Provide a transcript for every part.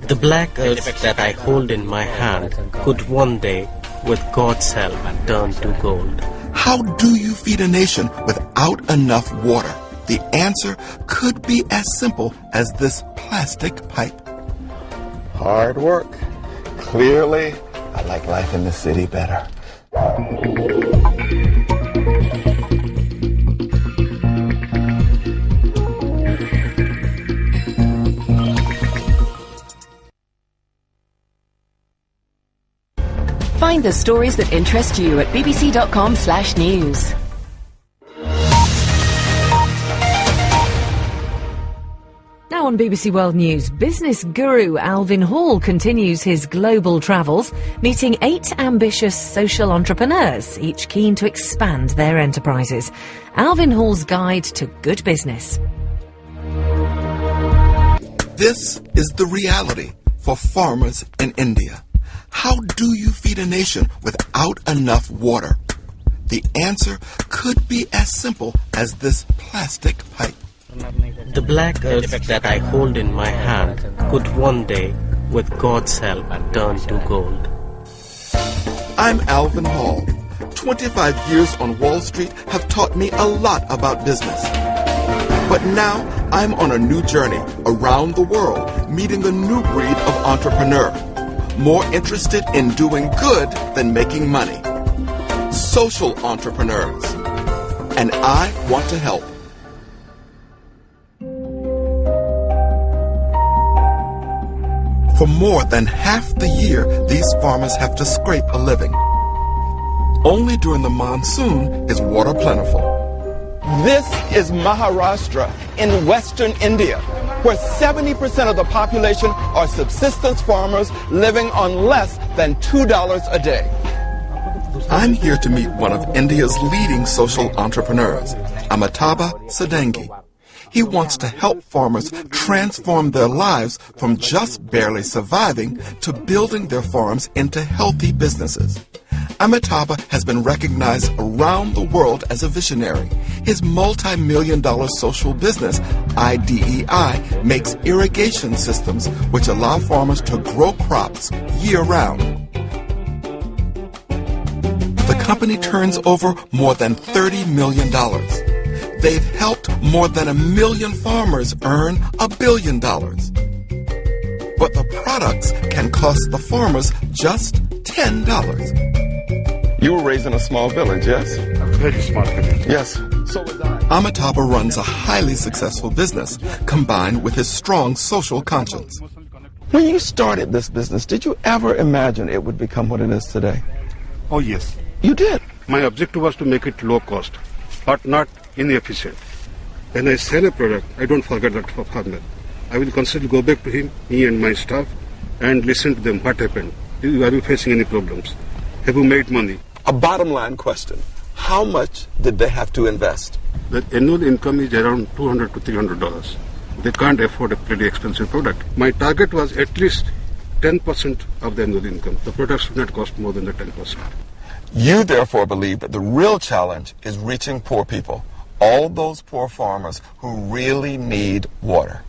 The black earth that I hold in my hand could one day, with God's help, turn to gold. How do you feed a nation without enough water? The answer could be as simple as this plastic pipe. Hard work. Clearly, I like life in the city better. Find the stories that interest you at bbc.com/news. Now on BBC World News, business guru Alvin Hall continues his global travels, meeting 8 ambitious social entrepreneurs, each keen to expand their enterprises. Alvin Hall's guide to good business. This is the reality for farmers in India. How do you feed a nation without enough water? The answer could be as simple as this plastic pipe. The black earth that I hold in my hand could one day, with God's help, turn to gold. I'm Alvin Hall. 25 years on Wall Street have taught me a lot about business. But now I'm on a new journey around the world, meeting a new breed of entrepreneur, more interested in doing good than making money. Social entrepreneurs. And I want to help. For more than half the year, these farmers have to scrape a living. Only during the monsoon is water plentiful. This is Maharashtra in western India, where 70% of the population are subsistence farmers living on less than $2 a day. I'm here to meet one of India's leading social entrepreneurs, Amitabha. He wants to help farmers transform their lives from just barely surviving to building their farms into healthy businesses. Amitabha has been recognized around the world as a visionary. His multi-million-dollar social business, IDEI, makes irrigation systems which allow farmers to grow crops year-round. The company turns over more than $30 million. They've helped more than 1 million farmers earn $1 billion. But the products can cost the farmers just $10. You were raised in a small village, yes? A very small village. Yes. So was I. Amitabha runs a highly successful business combined with his strong social conscience. When you started this business, did you ever imagine it would become what it is today? Oh, yes. You did? My objective was to make it low cost, but not inefficient. When I sell a product, I don't forget that for farmer. I will constantly go back to him, me and my staff, and listen to them. What happened? Are you facing any problems? Have you made money? A bottom line question. How much did they have to invest? The annual income is around $200 to $300. They can't afford a pretty expensive product. My target was at least 10% of the annual income. The product should not cost more than the 10%. You therefore believe that the real challenge is reaching poor people, all those poor farmers who really need water.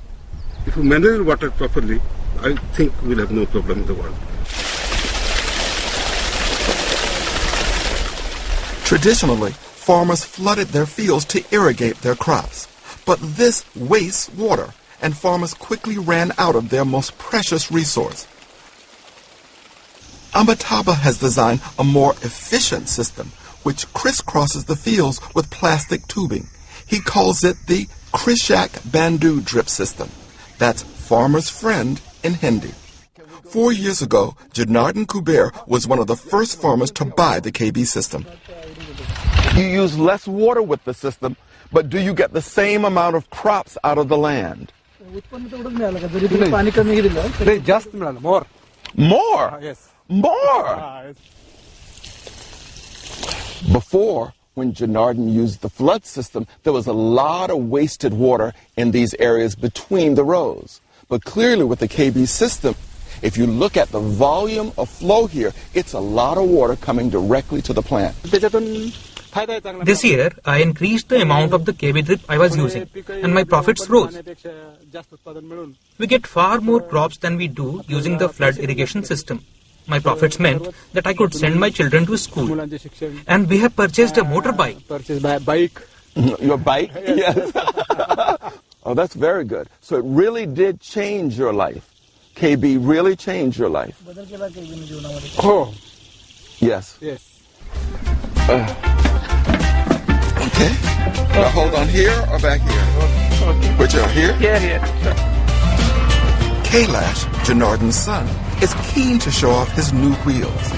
If we manage water properly, I think we'll have no problem in the world. Traditionally, farmers flooded their fields to irrigate their crops. But this wastes water, and farmers quickly ran out of their most precious resource. Amitabha has designed a more efficient system which crisscrosses the fields with plastic tubing. He calls it the Krishak Bandu drip system. That's farmer's friend in Hindi. 4 years ago, Janardhan Kuber was one of the first farmers to buy the KB system. You use less water with the system, but do you get the same amount of crops out of the land? More. More? Yes. More? Before, when Janardhan used the flood system, there was a lot of wasted water in these areas between the rows. But clearly with the KB system, if you look at the volume of flow here, it's a lot of water coming directly to the plant. This year, I increased the amount of the KB drip I was using, and my profits rose. We get far more crops than we do using the flood irrigation system. My profits meant that I could send my children to school. And we have purchased a motorbike. Your bike? Yes. Oh, that's very good. So it really did change your life. KB really changed your life. Oh. Yes. Yes. Okay. Now hold on here or back here? Okay. Which are here? Here. Kailash, Janardhan's son, is keen to show off his new wheels.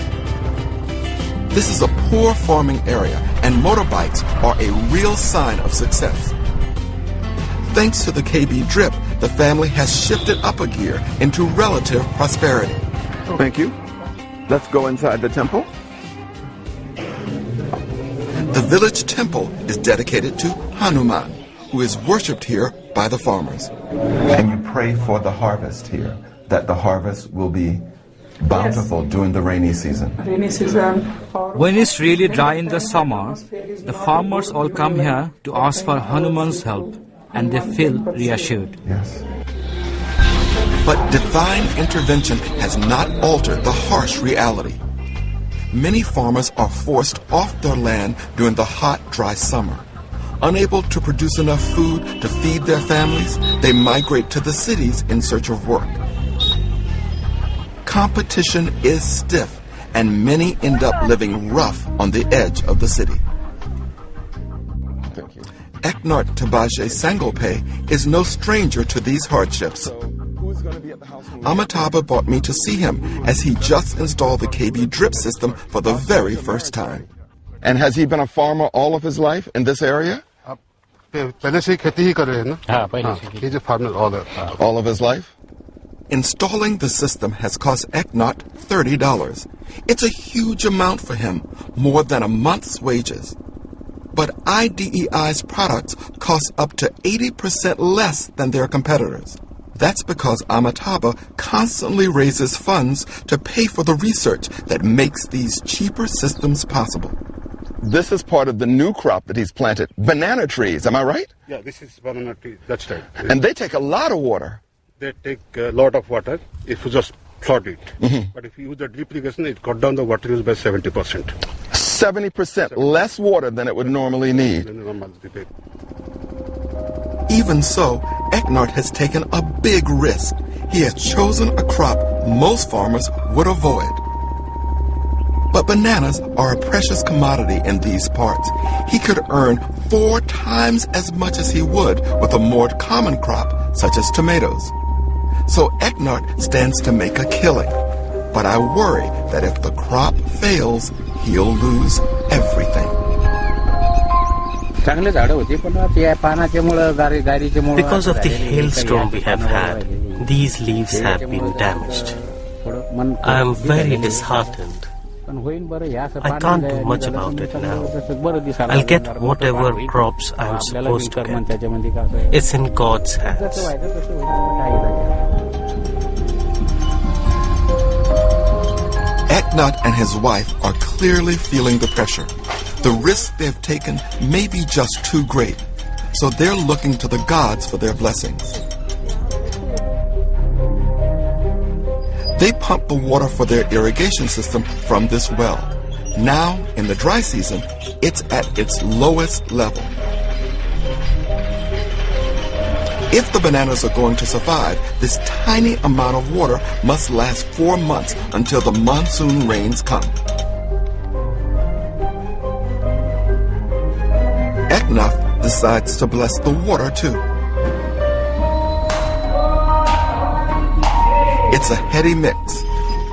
This is a poor farming area, and motorbikes are a real sign of success. Thanks to the KB drip, the family has shifted up a gear into relative prosperity. Thank you. Let's go inside the temple. The village temple is dedicated to Hanuman, who is worshipped here by the farmers. And you pray for the harvest here, that the harvest will be bountiful during the rainy season. When it's really dry in the summer, the farmers all come here to ask for Hanuman's help, and they feel reassured. Yes. But divine intervention has not altered the harsh reality. Many farmers are forced off their land during the hot, dry summer. Unable to produce enough food to feed their families, they migrate to the cities in search of work. Competition is stiff, and many end up living rough on the edge of the city. Thank you. Eknart Tabaje Sangolpe is no stranger to these hardships. Who's going to be at the house? Amitabha brought me to see him as he just installed the KB drip system for the very first time. And has he been a farmer all of his life in this area? पहले से ही खेती ही कर रहे हैं ना? He's a farmer All of his life? Installing the system has cost Eknart $30. It's a huge amount for him, more than a month's wages. But IDEI's products cost up to 80% less than their competitors. That's because Amitabha constantly raises funds to pay for the research that makes these cheaper systems possible. This is part of the new crop that he's planted, banana trees, am I right? Yeah, this is banana tree, that's right. And they take a lot of water. They take a lot of water if you just flood it. But if you use the drip irrigation, it cut down the water use by 70%. 70% less water than it would normally need. Even so, Eknart has taken a big risk. He has chosen a crop most farmers would avoid. But bananas are a precious commodity in these parts. He could earn 4 times as much as he would with a more common crop, such as tomatoes. So Eknart stands to make a killing. But I worry that if the crop fails, he'll lose everything. Because of the hailstorm we have had, these leaves have been damaged. I am very disheartened. I can't do much about it now. I'll get whatever crops I'm supposed to get. It's in God's hands. Eknat and his wife are clearly feeling the pressure. The risks they've taken may be just too great, so they're looking to the gods for their blessings. They pump the water for their irrigation system from this well. Now, in the dry season, it's at its lowest level. If the bananas are going to survive, this tiny amount of water must last 4 months until the monsoon rains come. Eknaf decides to bless the water too. It's a heady mix.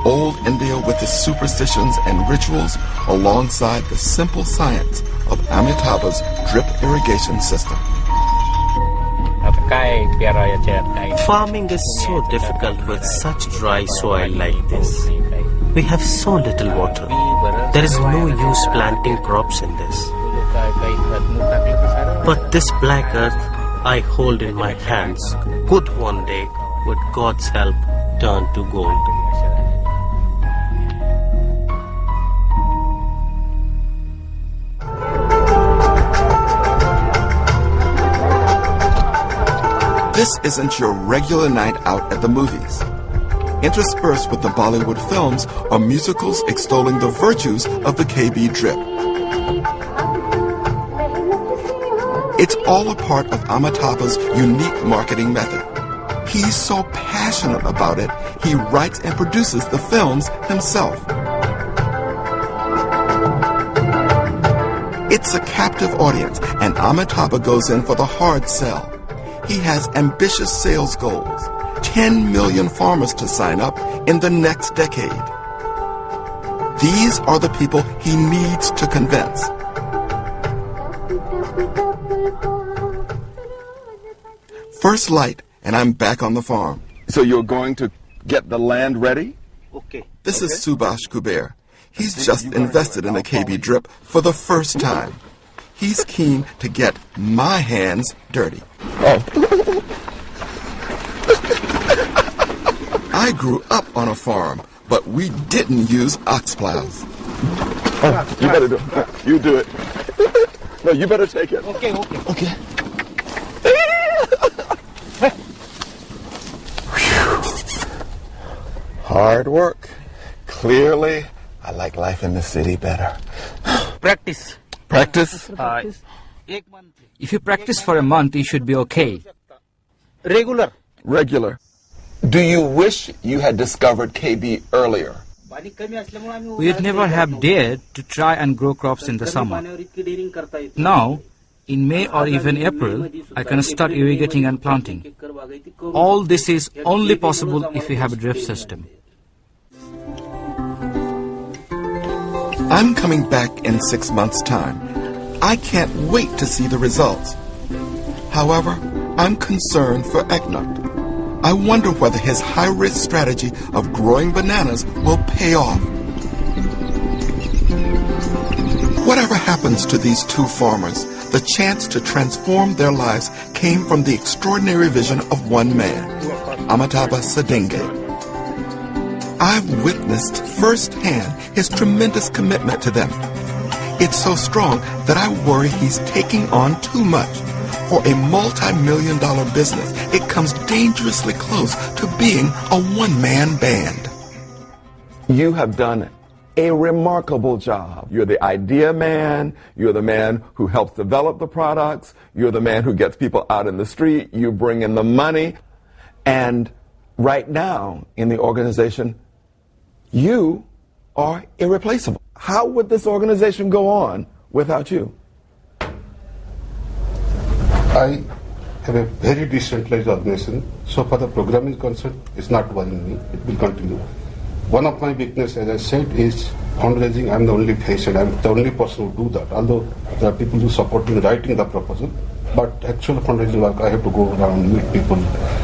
Old India with its superstitions and rituals alongside the simple science of Amitabha's drip irrigation system. Farming is so difficult with such dry soil like this. We have so little water. There is no use planting crops in this. But this black earth I hold in my hands could one day, with God's help, turn to gold. This isn't your regular night out at the movies. Interspersed with the Bollywood films are musicals extolling the virtues of the KB drip. It's all a part of Amitabha's unique marketing method. He's so passionate about it, he writes and produces the films himself. It's a captive audience, and Amitabha goes in for the hard sell. He has ambitious sales goals. 10 million farmers to sign up in the next decade. These are the people he needs to convince. First light, and I'm back on the farm. So you're going to get the land ready? Okay. This is Subhash Kuber. He's just invested in a KB drip for the first time. He's keen to get my hands dirty. Oh. I grew up on a farm, but we didn't use ox plows. Oh, you better do it. You do it. No, you better take it. Okay. Okay. Hard work. Clearly, I like life in the city better. Practice. Practice? If you practice for a month, you should be okay. Regular. Regular. Do you wish you had discovered KB earlier? We would never have dared to try and grow crops in the summer. Now, in May or even April, I can start irrigating and planting. All this is only possible if we have a drip system. I'm coming back in 6 months' time. I can't wait to see the results. However, I'm concerned for Eknath. I wonder whether his high-risk strategy of growing bananas will pay off. Whatever happens to these two farmers, the chance to transform their lives came from the extraordinary vision of one man, Amitabha Sadenge. I've witnessed firsthand his tremendous commitment to them. It's so strong that I worry he's taking on too much. For a multi-million-dollar business, it comes dangerously close to being a one-man band. You have done a remarkable job. You're the idea man. You're the man who helps develop the products. You're the man who gets people out in the street. You bring in the money. And right now in the organization, you are irreplaceable. How would this organization go on without you? I have a very decentralized organization. So far the program is concerned, it's not worrying me. It will continue. One of my weaknesses, as I said, is fundraising. I'm the only face and I'm the only person who do that. Although there are people who support me in writing the proposal, but actual fundraising work, I have to go around, meet people.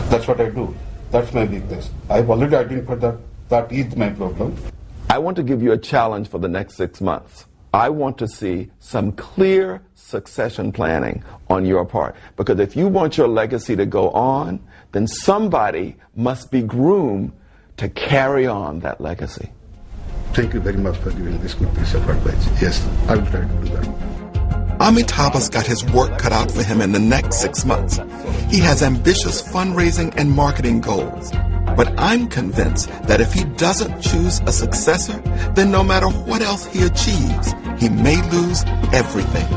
That's what I do. That's my weakness. I've already identified that that is my problem. I want to give you a challenge for the next 6 months. I want to see some clear succession planning on your part. Because if you want your legacy to go on, then somebody must be groomed to carry on that legacy. Thank you very much for giving this good piece of advice. Yes, I will try to do that. Amitabha's got his work cut out for him in the next 6 months. He has ambitious fundraising and marketing goals. But I'm convinced that if he doesn't choose a successor, then no matter what else he achieves, he may lose everything.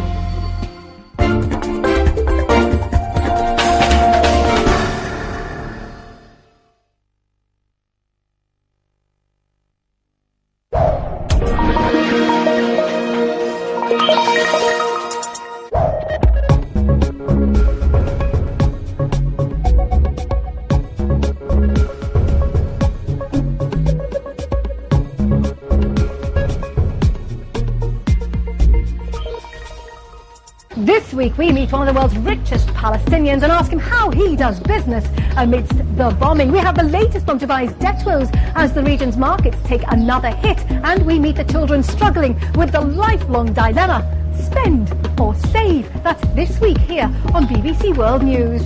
This week we meet one of the world's richest Palestinians and ask him how he does business amidst the bombing. We have the latest on Dubai's debt woes as the region's markets take another hit, and we meet the children struggling with the lifelong dilemma, spend or save. That's this week here on BBC World News.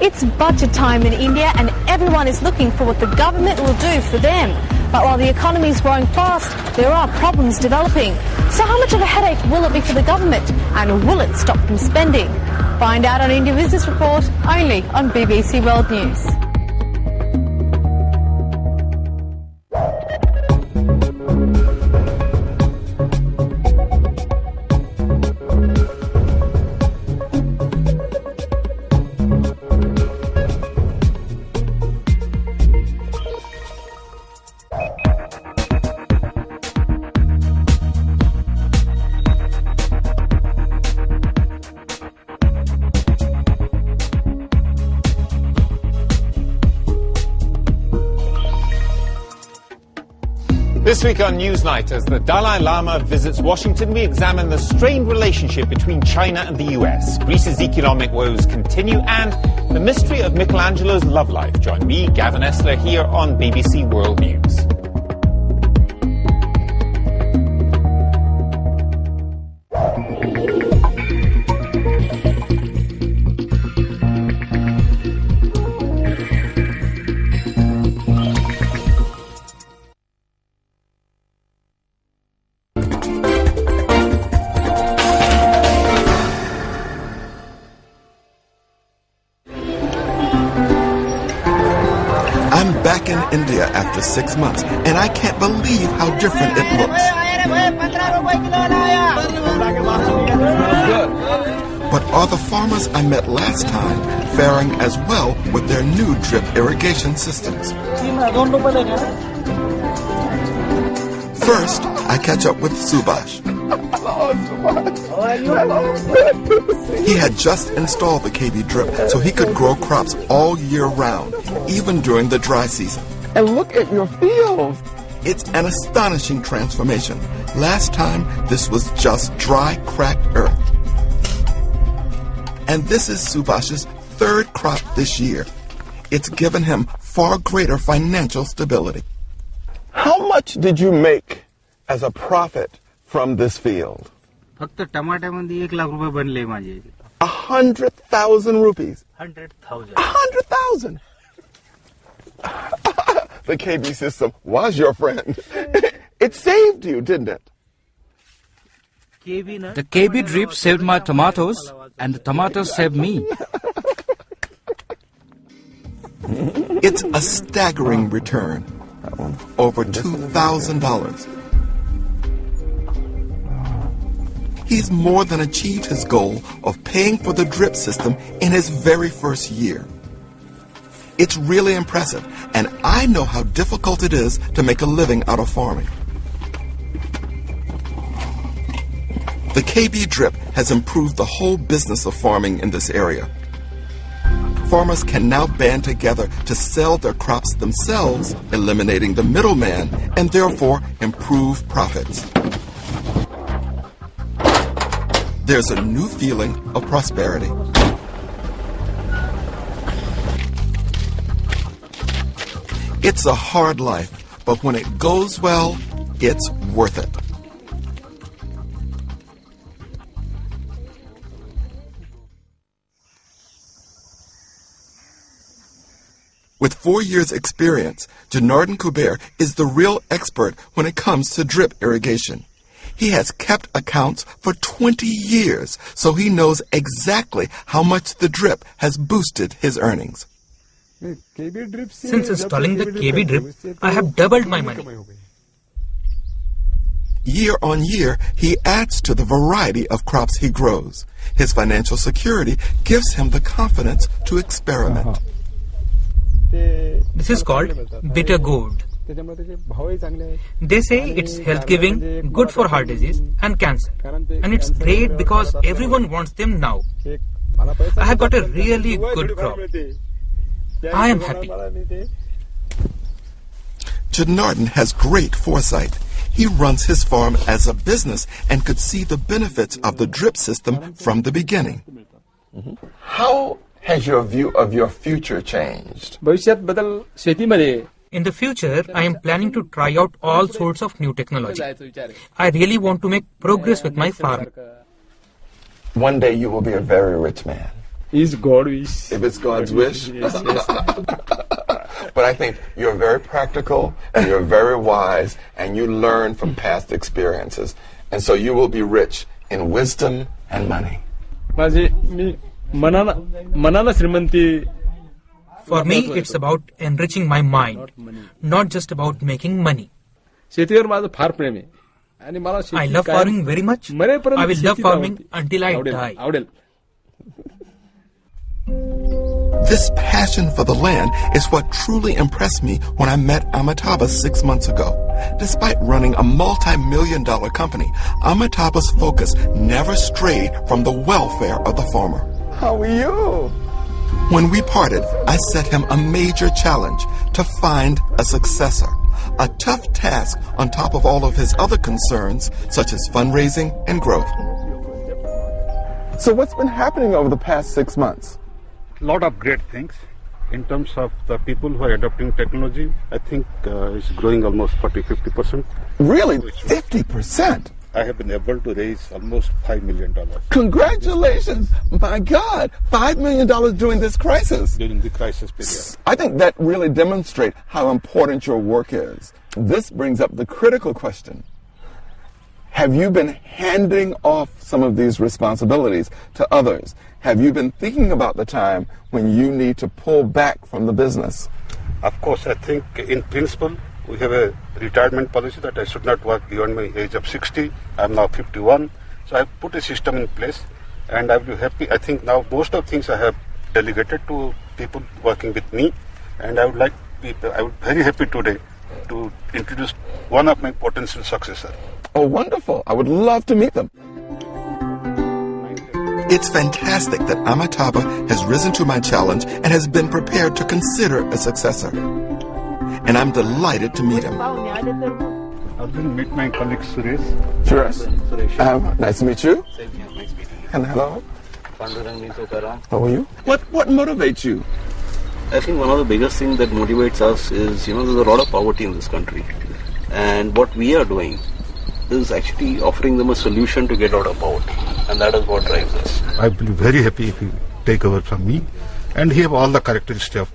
It's budget time in India and everyone is looking for what the government will do for them. But while the economy is growing fast, there are problems developing. So how much of a headache will it be for the government, and will it stop them spending? Find out on India Business Report, only on BBC World News. This week on Newsnight, as the Dalai Lama visits Washington, we examine the strained relationship between China and the US. Greece's economic woes continue, and the mystery of Michelangelo's love life. Join me, Gavin Esler, here on BBC World News. Back in India after 6 months, and I can't believe how different it looks. But are the farmers I met last time faring as well with their new drip irrigation systems? First, I catch up with Subhash. He had just installed the KB drip so he could grow crops all year round, even during the dry season. And look at your field. It's an astonishing transformation. Last time, this was just dry, cracked earth. And this is Subhash's third crop this year. It's given him far greater financial stability. How much did you make as a profit from this field? फक्त टमाट्यामध्ये 1 लाख रुपये बनले माझे. 100,000 rupees. 100,000. 100,000. The KB system was your friend. It saved you, didn't it? The KB drip saved my tomatoes, and the tomatoes saved me. It's a staggering return. Over $2,000. He's more than achieved his goal of paying for the drip system in his very first year. It's really impressive, and I know how difficult it is to make a living out of farming. The KB drip has improved the whole business of farming in this area. Farmers can now band together to sell their crops themselves, eliminating the middleman, and therefore improve profits. There's a new feeling of prosperity. It's a hard life, but when it goes well, it's worth it. With 4 years' experience, Janardhan Kuber is the real expert when it comes to drip irrigation. He has kept accounts for 20 years, so he knows exactly how much the drip has boosted his earnings. Since installing the KB drip, I have doubled my money. Year on year, he adds to the variety of crops he grows. His financial security gives him the confidence to experiment. This is called bitter gourd. They say it's health-giving, good for heart disease and cancer. And it's great because everyone wants them now. I have got a really good crop. I am happy. Janardhan has great foresight. He runs his farm as a business and could see the benefits of the drip system from the beginning. How has your view of your future changed? In the future, I am planning to try out all sorts of new technology. I really want to make progress with my farm. One day you will be a very rich man. Is God wish. If it's God's wish. Yes. But I think you're very practical and you're very wise and you learn from past experiences. And so you will be rich in wisdom and money. For me, it's about enriching my mind, not just about making money. I love farming very much. I will love farming until I die. This passion for the land is what truly impressed me when I met Amitabha 6 months ago. Despite running a multi-million-dollar company, Amitabha's focus never strayed from the welfare of the farmer. How are you? When we parted, I set him a major challenge to find a successor. A tough task on top of all of his other concerns, such as fundraising and growth. So what's been happening over the past 6 months? A lot of great things. In terms of the people who are adopting technology, I think it's growing almost 40-50%. Really? 50%? I have been able to raise almost $5 million. Congratulations! My God, $5 million during this crisis. During the crisis period. I think that really demonstrates how important your work is. This brings up the critical question. Have you been handing off some of these responsibilities to others? Have you been thinking about the time when you need to pull back from the business? Of course, I think in principle, we have a retirement policy that I should not work beyond my age of 60. I'm now 51. So I've put a system in place and I'll be happy. I think now most of things I have delegated to people working with me, and I would very happy today to introduce one of my potential successors. Oh, wonderful. I would love to meet them. It's fantastic that Amitabha has risen to my challenge and has been prepared to consider a successor. And I'm delighted to meet him. I'll meet my colleague Suresh. Suresh. Nice to meet you. And hello. How are you? What motivates you? I think one of the biggest things that motivates us is, there's a lot of poverty in this country. And what we are doing is actually offering them a solution to get out of poverty. And that is what drives us. I will be very happy if you take over from me. And he have all the characteristics of,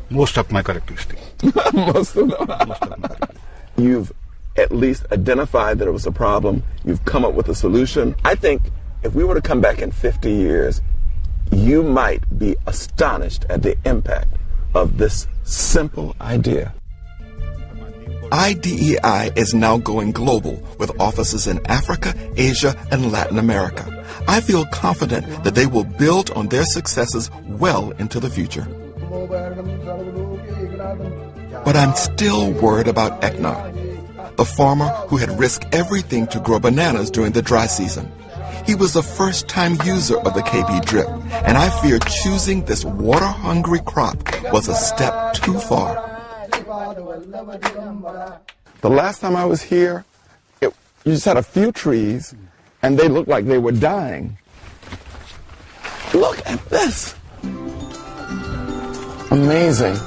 most of my characteristics. Most of them. You've at least identified that it was a problem. You've come up with a solution. I think if we were to come back in 50 years, you might be astonished at the impact of this simple idea. IDEI is now going global with offices in Africa, Asia, and Latin America. I feel confident that they will build on their successes well into the future. But I'm still worried about Eknar, the farmer who had risked everything to grow bananas during the dry season. He was a first-time user of the KB drip, and I fear choosing this water-hungry crop was a step too far. The last time I was here, you just had a few trees, and they looked like they were dying. Look at this. Amazing.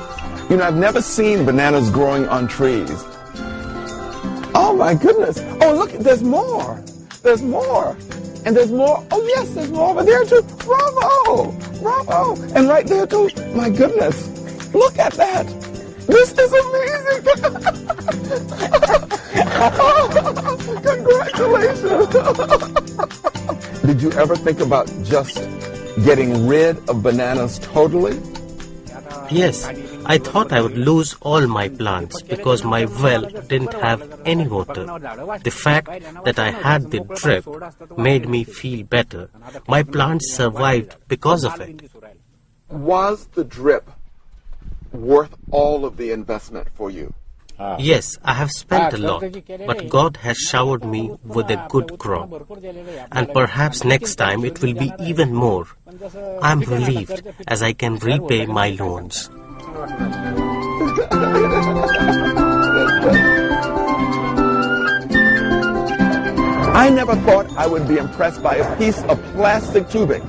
I've never seen bananas growing on trees. Oh, my goodness. Oh, look, there's more. There's more. And there's more. Oh, yes, there's more over there, too. Bravo. Bravo. And right there, too. My goodness. Look at that. This is amazing. Congratulations. Did you ever think about just getting rid of bananas totally? Yes, I thought I would lose all my plants because my well didn't have any water. The fact that I had the drip made me feel better. My plants survived because of it. Was the drip worth all of the investment for you? Yes, I have spent a lot, but God has showered me with a good crop. And perhaps next time it will be even more. I am relieved as I can repay my loans. I never thought I would be impressed by a piece of plastic tubing,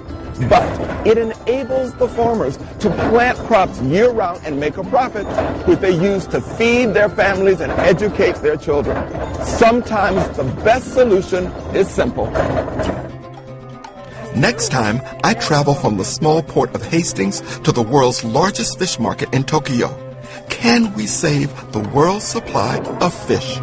but it enables the farmers to plant crops year-round and make a profit, which they use to feed their families and educate their children. Sometimes the best solution is simple. Next time, I travel from the small port of Hastings to the world's largest fish market in Tokyo. Can we save the world's supply of fish?